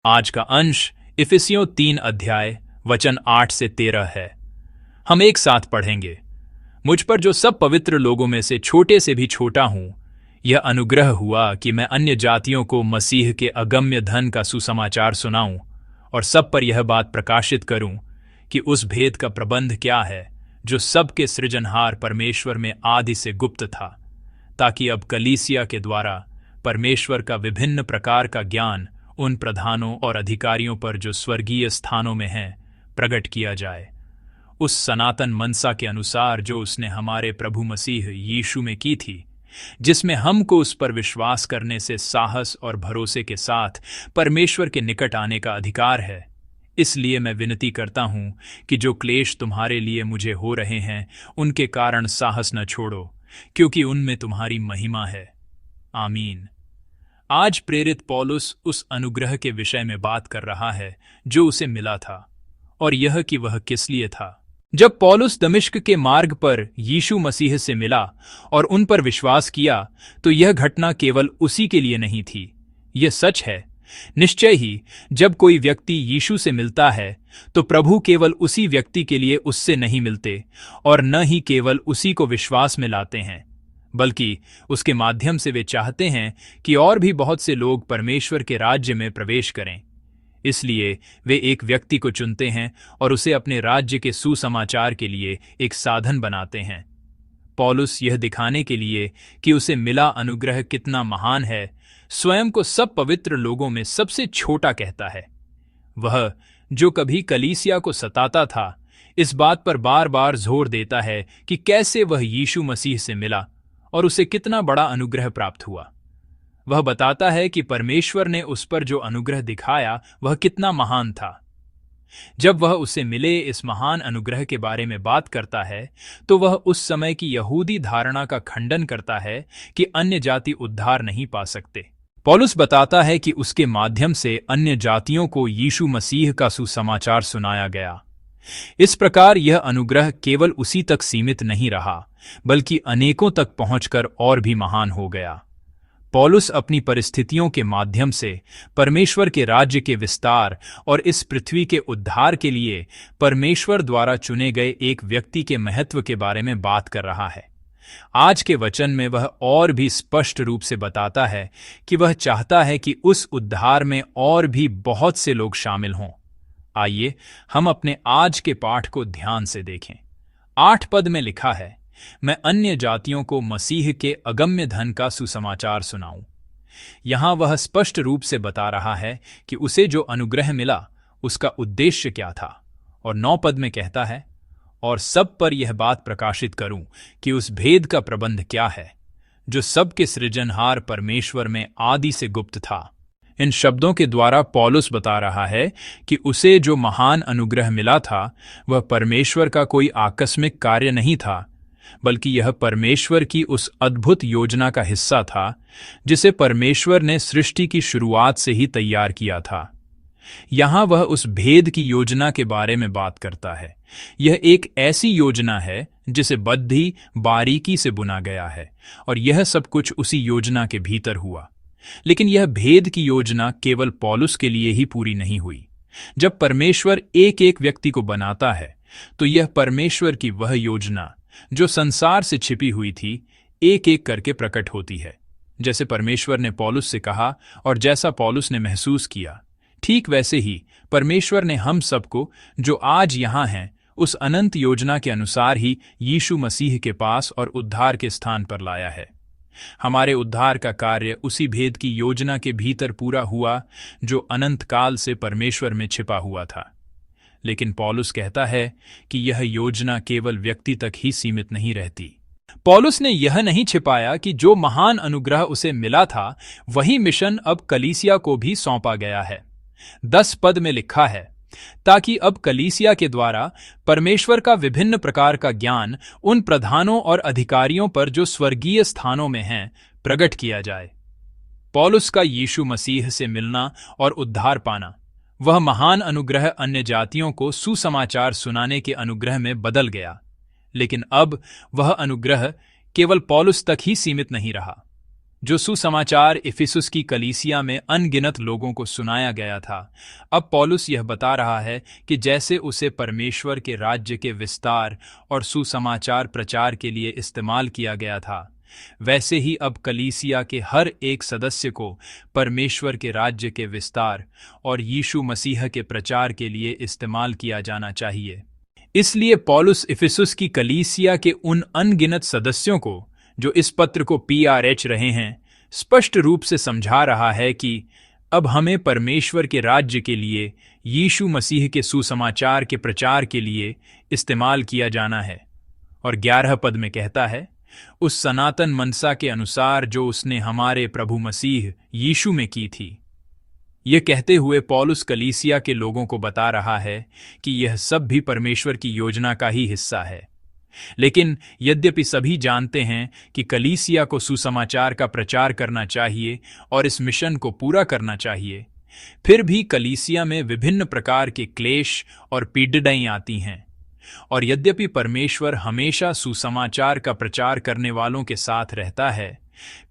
आज का अंश इफिसियों 3 अध्याय वचन 8 से 13 है। हम एक साथ पढ़ेंगे। मुझ पर जो सब पवित्र लोगों में से छोटे से भी छोटा हूं, यह अनुग्रह हुआ कि मैं अन्य जातियों को मसीह के अगम्य धन का सुसमाचार सुनाऊं और सब पर यह बात प्रकाशित करूं कि उस भेद का प्रबंध क्या है जो सबके सृजनहार परमेश्वर में आदि से गुप्त था, ताकि अब कलीसिया के द्वारा परमेश्वर का विभिन्न प्रकार का ज्ञान उन प्रधानों और अधिकारियों पर जो स्वर्गीय स्थानों में हैं प्रकट किया जाए, उस सनातन मनसा के अनुसार जो उसने हमारे प्रभु मसीह यीशु में की थी, जिसमें हमको उस पर विश्वास करने से साहस और भरोसे के साथ परमेश्वर के निकट आने का अधिकार है। इसलिए मैं विनती करता हूं कि जो क्लेश तुम्हारे लिए मुझे हो रहे हैं उनके कारण साहस न छोड़ो, क्योंकि उनमें तुम्हारी महिमा है। आमीन। आज प्रेरित पौलुस उस अनुग्रह के विषय में बात कर रहा है जो उसे मिला था, और यह कि वह किस लिए था। जब पौलुस दमिश्क के मार्ग पर यीशु मसीह से मिला और उन पर विश्वास किया, तो यह घटना केवल उसी के लिए नहीं थी। यह सच है, निश्चय ही जब कोई व्यक्ति यीशु से मिलता है तो प्रभु केवल उसी व्यक्ति के लिए उससे नहीं मिलते और न ही केवल उसी को विश्वास में लाते हैं, बल्कि उसके माध्यम से वे चाहते हैं कि और भी बहुत से लोग परमेश्वर के राज्य में प्रवेश करें। इसलिए वे एक व्यक्ति को चुनते हैं और उसे अपने राज्य के सुसमाचार के लिए एक साधन बनाते हैं। पौलुस यह दिखाने के लिए कि उसे मिला अनुग्रह कितना महान है, स्वयं को सब पवित्र लोगों में सबसे छोटा कहता है। वह जो कभी कलीसिया को सताता था, इस बात पर बार बार जोर देता है कि कैसे वह यीशु मसीह से मिला और उसे कितना बड़ा अनुग्रह प्राप्त हुआ। वह बताता है कि परमेश्वर ने उस पर जो अनुग्रह दिखाया वह कितना महान था। जब वह उसे मिले इस महान अनुग्रह के बारे में बात करता है, तो वह उस समय की यहूदी धारणा का खंडन करता है कि अन्य जाति उद्धार नहीं पा सकते। पौलुस बताता है कि उसके माध्यम से अन्य जातियों को यीशु मसीह का सुसमाचार सुनाया गया। इस प्रकार यह अनुग्रह केवल उसी तक सीमित नहीं रहा, बल्कि अनेकों तक पहुंचकर और भी महान हो गया। पौलुस अपनी परिस्थितियों के माध्यम से परमेश्वर के राज्य के विस्तार और इस पृथ्वी के उद्धार के लिए परमेश्वर द्वारा चुने गए एक व्यक्ति के महत्व के बारे में बात कर रहा है। आज के वचन में वह और भी स्पष्ट रूप से बताता है कि वह चाहता है कि उस उद्धार में और भी बहुत से लोग शामिल हों। आइए हम अपने आज के पाठ को ध्यान से देखें। 8 पद में लिखा है, मैं अन्य जातियों को मसीह के अगम्य धन का सुसमाचार सुनाऊं। यहां वह स्पष्ट रूप से बता रहा है कि उसे जो अनुग्रह मिला उसका उद्देश्य क्या था, और 9 पद में कहता है, और सब पर यह बात प्रकाशित करूं कि उस भेद का प्रबंध क्या है जो सबके सृजनहार परमेश्वर में आदि से गुप्त था। इन शब्दों के द्वारा पौलुस बता रहा है कि उसे जो महान अनुग्रह मिला था वह परमेश्वर का कोई आकस्मिक कार्य नहीं था, बल्कि यह परमेश्वर की उस अद्भुत योजना का हिस्सा था जिसे परमेश्वर ने सृष्टि की शुरुआत से ही तैयार किया था। यहां वह उस भेद की योजना के बारे में बात करता है। यह एक ऐसी योजना है जिसे बद्धी बारीकी से बुना गया है, और यह सब कुछ उसी योजना के भीतर हुआ। लेकिन यह भेद की योजना केवल पौलुस के लिए ही पूरी नहीं हुई। जब परमेश्वर एक एक व्यक्ति को बनाता है, तो यह परमेश्वर की वह योजना जो संसार से छिपी हुई थी एक एक करके प्रकट होती है। जैसे परमेश्वर ने पौलुस से कहा और जैसा पौलुस ने महसूस किया, ठीक वैसे ही परमेश्वर ने हम सबको जो आज यहाँ हैं उस अनंत योजना के अनुसार ही यीशु मसीह के पास और उद्धार के स्थान पर लाया है। हमारे उद्धार का कार्य उसी भेद की योजना के भीतर पूरा हुआ जो अनंत काल से परमेश्वर में छिपा हुआ था। लेकिन पौलुस कहता है कि यह योजना केवल व्यक्ति तक ही सीमित नहीं रहती। पौलुस ने यह नहीं छिपाया कि जो महान अनुग्रह उसे मिला था वही मिशन अब कलीसिया को भी सौंपा गया है। 10 पद में लिखा है, ताकि अब कलीसिया के द्वारा परमेश्वर का विभिन्न प्रकार का ज्ञान उन प्रधानों और अधिकारियों पर जो स्वर्गीय स्थानों में हैं प्रकट किया जाए। पौलुस का यीशु मसीह से मिलना और उद्धार पाना, वह महान अनुग्रह अन्य जातियों को सुसमाचार सुनाने के अनुग्रह में बदल गया। लेकिन अब वह अनुग्रह केवल पौलुस तक ही सीमित नहीं रहा। जो सुसमाचार इफिसुस की कलीसिया में अनगिनत लोगों को सुनाया गया था, अब पौलुस यह बता रहा है कि जैसे उसे परमेश्वर के राज्य के विस्तार और सुसमाचार प्रचार के लिए इस्तेमाल किया गया था, वैसे ही अब कलीसिया के हर एक सदस्य को परमेश्वर के राज्य के विस्तार और यीशु मसीह के प्रचार के लिए इस्तेमाल किया जाना चाहिए। इसलिए पौलुस इफिसुस की कलीसिया के उन अनगिनत सदस्यों को जो इस पत्र को पढ़ रहे हैं, स्पष्ट रूप से समझा रहा है कि अब हमें परमेश्वर के राज्य के लिए यीशु मसीह के सुसमाचार के प्रचार के लिए इस्तेमाल किया जाना है। और 11 पद में कहता है, उस सनातन मनसा के अनुसार जो उसने हमारे प्रभु मसीह यीशु में की थी। यह कहते हुए पौलुस कलीसिया के लोगों को बता रहा है कि यह सब भी परमेश्वर की योजना का ही हिस्सा है। लेकिन यद्यपि सभी जानते हैं कि कलीसिया को सुसमाचार का प्रचार करना चाहिए और इस मिशन को पूरा करना चाहिए, फिर भी कलीसिया में विभिन्न प्रकार के क्लेश और पीड़ाएं आती हैं। और यद्यपि परमेश्वर हमेशा सुसमाचार का प्रचार करने वालों के साथ रहता है,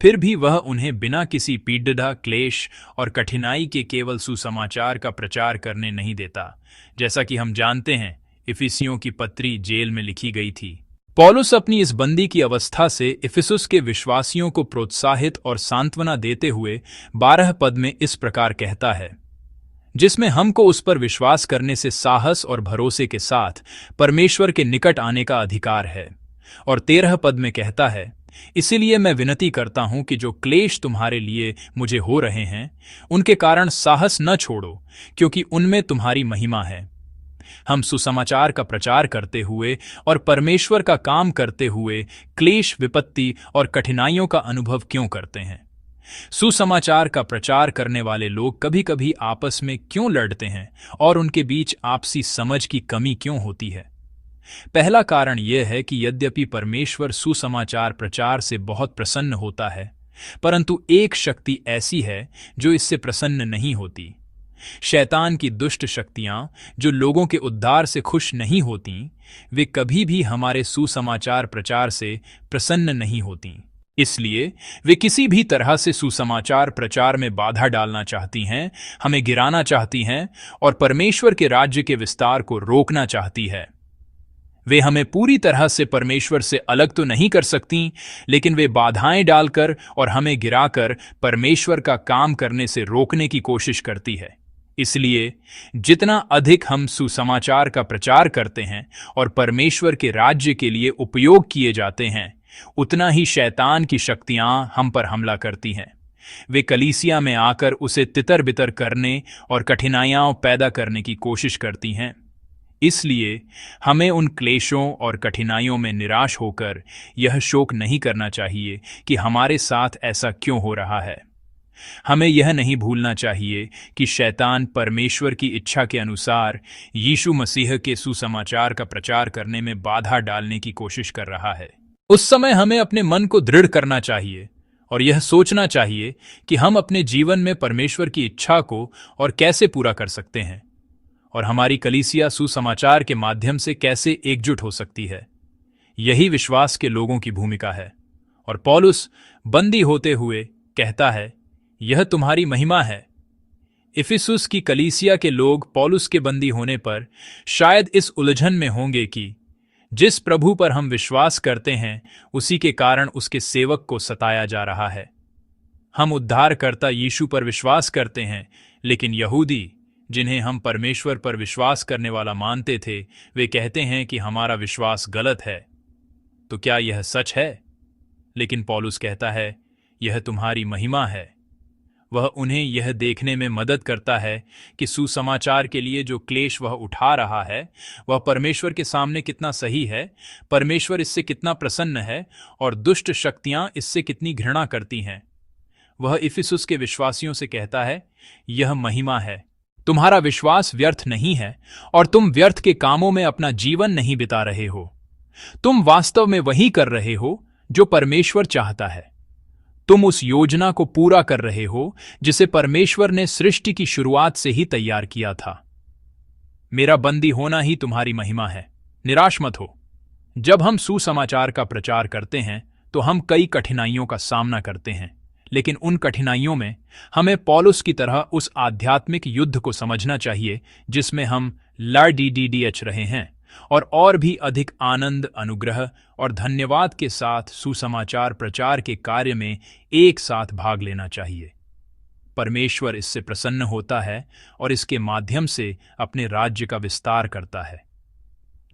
फिर भी वह उन्हें बिना किसी पीड़ा, क्लेश और कठिनाई के केवल सुसमाचार का प्रचार करने नहीं देता। जैसा कि हम जानते हैं, इफिसियों की पत्री जेल में लिखी गई थी। पौलुस अपनी इस बंदी की अवस्था से इफिसुस के विश्वासियों को प्रोत्साहित और सांत्वना देते हुए 12 पद में इस प्रकार कहता है, जिसमें हमको उस पर विश्वास करने से साहस और भरोसे के साथ परमेश्वर के निकट आने का अधिकार है। और 13 पद में कहता है, इसीलिए मैं विनती करता हूं कि जो क्लेश तुम्हारे लिए मुझे हो रहे हैं, उनके कारण साहस न छोड़ो, क्योंकि उनमें तुम्हारी महिमा है। हम सुसमाचार का प्रचार करते हुए और परमेश्वर का काम करते हुए क्लेश, विपत्ति और कठिनाइयों का अनुभव क्यों करते हैं? सुसमाचार का प्रचार करने वाले लोग कभी कभी आपस में क्यों लड़ते हैं और उनके बीच आपसी समझ की कमी क्यों होती है? पहला कारण यह है कि यद्यपि परमेश्वर सुसमाचार प्रचार से बहुत प्रसन्न होता है, परंतु एक शक्ति ऐसी है जो इससे प्रसन्न नहीं होती। शैतान की दुष्ट शक्तियां जो लोगों के उद्धार से खुश नहीं होती, वे कभी भी हमारे सुसमाचार प्रचार से प्रसन्न नहीं होती। इसलिए वे किसी भी तरह से सुसमाचार प्रचार में बाधा डालना चाहती हैं, हमें गिराना चाहती हैं और परमेश्वर के राज्य के विस्तार को रोकना चाहती है। वे हमें पूरी तरह से परमेश्वर से अलग तो नहीं कर सकती, लेकिन वे बाधाएं डालकर और हमें गिराकर परमेश्वर का काम करने से रोकने की कोशिश करती है। इसलिए जितना अधिक हम सुसमाचार का प्रचार करते हैं और परमेश्वर के राज्य के लिए उपयोग किए जाते हैं, उतना ही शैतान की शक्तियां हम पर हमला करती हैं। वे कलीसिया में आकर उसे तितर बितर करने और कठिनाइयां पैदा करने की कोशिश करती हैं। इसलिए हमें उन क्लेशों और कठिनाइयों में निराश होकर यह शोक नहीं करना चाहिए कि हमारे साथ ऐसा क्यों हो रहा है। हमें यह नहीं भूलना चाहिए कि शैतान परमेश्वर की इच्छा के अनुसार यीशु मसीह के सुसमाचार का प्रचार करने में बाधा डालने की कोशिश कर रहा है। उस समय हमें अपने मन को दृढ़ करना चाहिए और यह सोचना चाहिए कि हम अपने जीवन में परमेश्वर की इच्छा को और कैसे पूरा कर सकते हैं और हमारी कलीसिया सुसमाचार के माध्यम से कैसे एकजुट हो सकती है। यही विश्वास के लोगों की भूमिका है। और पौलुस बंदी होते हुए कहता है, यह तुम्हारी महिमा है। इफिसुस की कलीसिया के लोग पौलुस के बंदी होने पर शायद इस उलझन में होंगे कि जिस प्रभु पर हम विश्वास करते हैं उसी के कारण उसके सेवक को सताया जा रहा है। हम उद्धारकर्ता यीशु पर विश्वास करते हैं, लेकिन यहूदी जिन्हें हम परमेश्वर पर विश्वास करने वाला मानते थे, वे कहते हैं कि हमारा विश्वास गलत है। तो क्या यह सच है? लेकिन पौलुस कहता है, यह तुम्हारी महिमा है। वह उन्हें यह देखने में मदद करता है कि सुसमाचार के लिए जो क्लेश वह उठा रहा है वह परमेश्वर के सामने कितना सही है, परमेश्वर इससे कितना प्रसन्न है और दुष्ट शक्तियां इससे कितनी घृणा करती हैं। वह इफिसुस के विश्वासियों से कहता है, यह महिमा है। तुम्हारा विश्वास व्यर्थ नहीं है और तुम व्यर्थ के कामों में अपना जीवन नहीं बिता रहे हो। तुम वास्तव में वही कर रहे हो जो परमेश्वर चाहता है। तुम उस योजना को पूरा कर रहे हो जिसे परमेश्वर ने सृष्टि की शुरुआत से ही तैयार किया था। मेरा बंदी होना ही तुम्हारी महिमा है। निराश मत हो। जब हम सुसमाचार का प्रचार करते हैं तो हम कई कठिनाइयों का सामना करते हैं, लेकिन उन कठिनाइयों में हमें पौलुस की तरह उस आध्यात्मिक युद्ध को समझना चाहिए जिसमें हम लड़ रहे हैं, और भी अधिक आनंद, अनुग्रह और धन्यवाद के साथ सुसमाचार प्रचार के कार्य में एक साथ भाग लेना चाहिए। परमेश्वर इससे प्रसन्न होता है और इसके माध्यम से अपने राज्य का विस्तार करता है।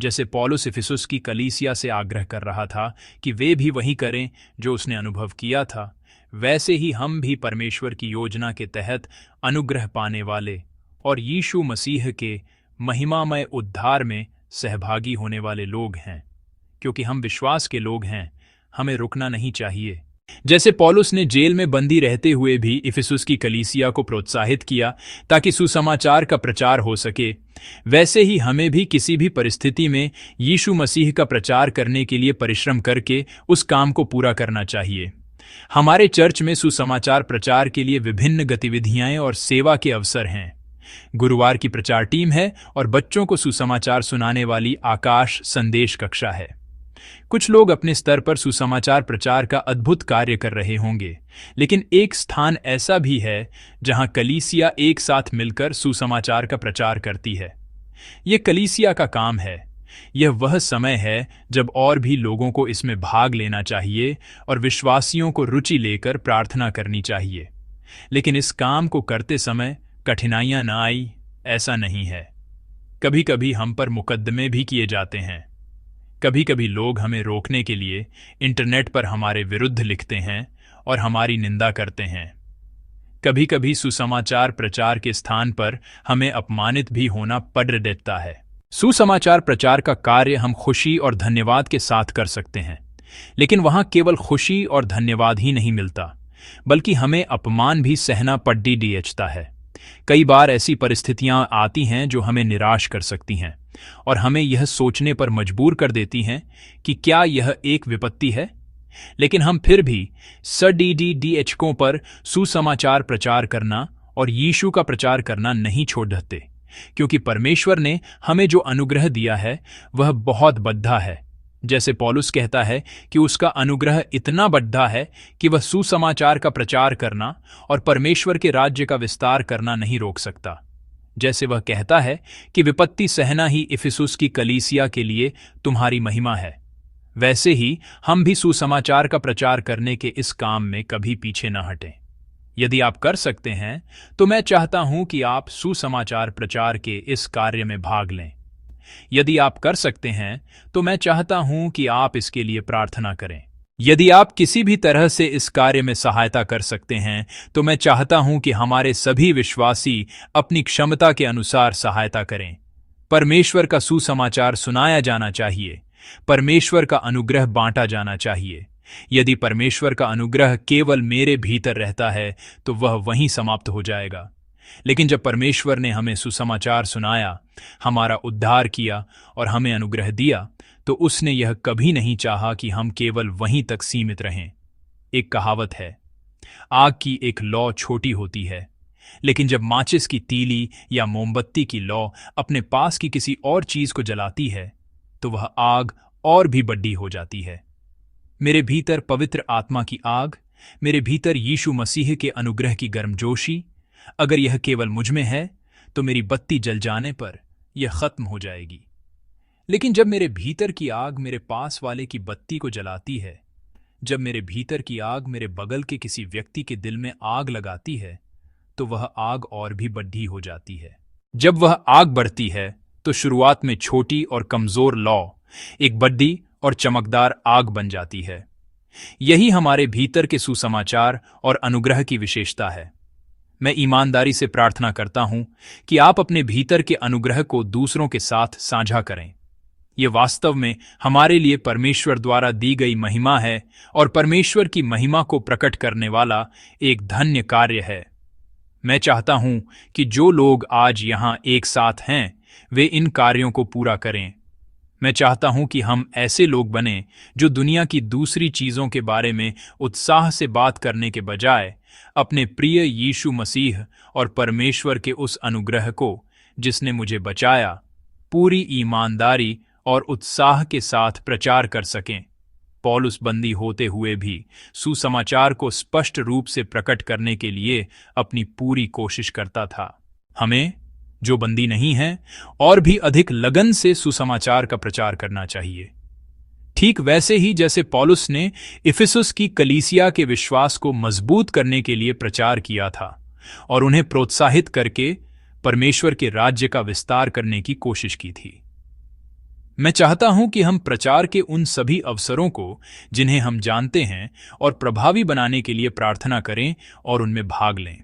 जैसे पौलुस इफिसुस की कलीसिया से आग्रह कर रहा था कि वे भी वही करें जो उसने अनुभव किया था, वैसे ही हम भी परमेश्वर की योजना के तहत अनुग्रह पाने वाले और यीशु मसीह के महिमामय उद्धार में सहभागी होने वाले लोग हैं। क्योंकि हम विश्वास के लोग हैं, हमें रुकना नहीं चाहिए। जैसे पौलुस ने जेल में बंदी रहते हुए भी इफिसुस की कलीसिया को प्रोत्साहित किया ताकि सुसमाचार का प्रचार हो सके, वैसे ही हमें भी किसी भी परिस्थिति में यीशु मसीह का प्रचार करने के लिए परिश्रम करके उस काम को पूरा करना चाहिए। हमारे चर्च में सुसमाचार प्रचार के लिए विभिन्न गतिविधियां और सेवा के अवसर हैं। गुरुवार की प्रचार टीम है और बच्चों को सुसमाचार सुनाने वाली आकाश संदेश कक्षा है। कुछ लोग अपने स्तर पर सुसमाचार प्रचार का अद्भुत कार्य कर रहे होंगे, लेकिन एक स्थान ऐसा भी है जहां कलीसिया एक साथ मिलकर सुसमाचार का प्रचार करती है। यह कलीसिया का काम है। यह वह समय है जब और भी लोगों को इसमें भाग लेना चाहिए और विश्वासियों को रुचि लेकर प्रार्थना करनी चाहिए। लेकिन इस काम को करते समय कठिनाइयां न आई, ऐसा नहीं है। कभी कभी हम पर मुकदमे भी किए जाते हैं। कभी कभी लोग हमें रोकने के लिए इंटरनेट पर हमारे विरुद्ध लिखते हैं और हमारी निंदा करते हैं। कभी कभी सुसमाचार प्रचार के स्थान पर हमें अपमानित भी होना पड़ देता है। सुसमाचार प्रचार का कार्य हम खुशी और धन्यवाद के साथ कर सकते हैं, लेकिन वहां केवल खुशी और धन्यवाद ही नहीं मिलता, बल्कि हमें अपमान भी सहना पड़ता है। कई बार ऐसी परिस्थितियां आती हैं जो हमें निराश कर सकती हैं और हमें यह सोचने पर मजबूर कर देती हैं कि क्या यह एक विपत्ति है। लेकिन हम फिर भी सडीडीएचकों पर सुसमाचार प्रचार करना और यीशु का प्रचार करना नहीं छोड़ देते, क्योंकि परमेश्वर ने हमें जो अनुग्रह दिया है वह बहुत बड़ा है। जैसे पौलुस कहता है कि उसका अनुग्रह इतना बड़ा है कि वह सुसमाचार का प्रचार करना और परमेश्वर के राज्य का विस्तार करना नहीं रोक सकता। जैसे वह कहता है कि विपत्ति सहना ही इफिसुस की कलीसिया के लिए तुम्हारी महिमा है, वैसे ही हम भी सुसमाचार का प्रचार करने के इस काम में कभी पीछे न हटें। यदि आप कर सकते हैं तो मैं चाहता हूं कि आप सुसमाचार प्रचार के इस कार्य में भाग लें। यदि आप कर सकते हैं तो मैं चाहता हूं कि आप इसके लिए प्रार्थना करें। यदि आप किसी भी तरह से इस कार्य में सहायता कर सकते हैं तो मैं चाहता हूं कि हमारे सभी विश्वासी अपनी क्षमता के अनुसार सहायता करें। परमेश्वर का सुसमाचार सुनाया जाना चाहिए। परमेश्वर का अनुग्रह बांटा जाना चाहिए। यदि परमेश्वर का अनुग्रह केवल मेरे भीतर रहता है तो वह वहीं समाप्त हो जाएगा। लेकिन जब परमेश्वर ने हमें सुसमाचार सुनाया, हमारा उद्धार किया और हमें अनुग्रह दिया, तो उसने यह कभी नहीं चाहा कि हम केवल वहीं तक सीमित रहें। एक कहावत है, आग की एक लौ छोटी होती है, लेकिन जब माचिस की तीली या मोमबत्ती की लौ अपने पास की किसी और चीज को जलाती है तो वह आग और भी बड़ी हो जाती है। मेरे भीतर पवित्र आत्मा की आग, मेरे भीतर यीशु मसीह के अनुग्रह की गर्मजोशी, अगर यह केवल मुझ में है तो मेरी बत्ती जल जाने पर यह खत्म हो जाएगी। लेकिन जब मेरे भीतर की आग मेरे पास वाले की बत्ती को जलाती है, जब मेरे भीतर की आग मेरे बगल के किसी व्यक्ति के दिल में आग लगाती है, तो वह आग और भी बड़ी हो जाती है। जब वह आग बढ़ती है तो शुरुआत में छोटी और कमजोर लौ एक बड़ी और चमकदार आग बन जाती है। यही हमारे भीतर के सुसमाचार और अनुग्रह की विशेषता है। मैं ईमानदारी से प्रार्थना करता हूं कि आप अपने भीतर के अनुग्रह को दूसरों के साथ साझा करें। ये वास्तव में हमारे लिए परमेश्वर द्वारा दी गई महिमा है और परमेश्वर की महिमा को प्रकट करने वाला एक धन्य कार्य है। मैं चाहता हूं कि जो लोग आज यहां एक साथ हैं वे इन कार्यों को पूरा करें। मैं चाहता हूं कि हम ऐसे लोग बने जो दुनिया की दूसरी चीजों के बारे में उत्साह से बात करने के बजाय अपने प्रिय यीशु मसीह और परमेश्वर के उस अनुग्रह को जिसने मुझे बचाया पूरी ईमानदारी और उत्साह के साथ प्रचार कर सकें। पौलुस बंदी होते हुए भी सुसमाचार को स्पष्ट रूप से प्रकट करने के लिए अपनी पूरी कोशिश करता था। हमें, जो बंदी नहीं हैं, और भी अधिक लगन से सुसमाचार का प्रचार करना चाहिए। ठीक वैसे ही जैसे पौलुस ने इफिसुस की कलीसिया के विश्वास को मजबूत करने के लिए प्रचार किया था और उन्हें प्रोत्साहित करके परमेश्वर के राज्य का विस्तार करने की कोशिश की थी। मैं चाहता हूं कि हम प्रचार के उन सभी अवसरों को, जिन्हें हम जानते हैं, और प्रभावी बनाने के लिए प्रार्थना करें और उनमें भाग लें।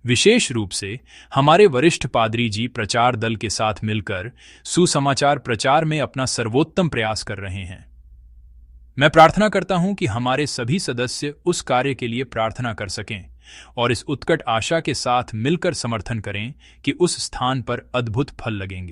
विशेष रूप से हमारे वरिष्ठ पादरी जी प्रचार दल के साथ मिलकर सुसमाचार प्रचार में अपना सर्वोत्तम प्रयास कर रहे हैं। मैं प्रार्थना करता हूं कि हमारे सभी सदस्य उस कार्य के लिए प्रार्थना कर सकें और इस उत्कट आशा के साथ मिलकर समर्थन करें कि उस स्थान पर अद्भुत फल लगेंगे।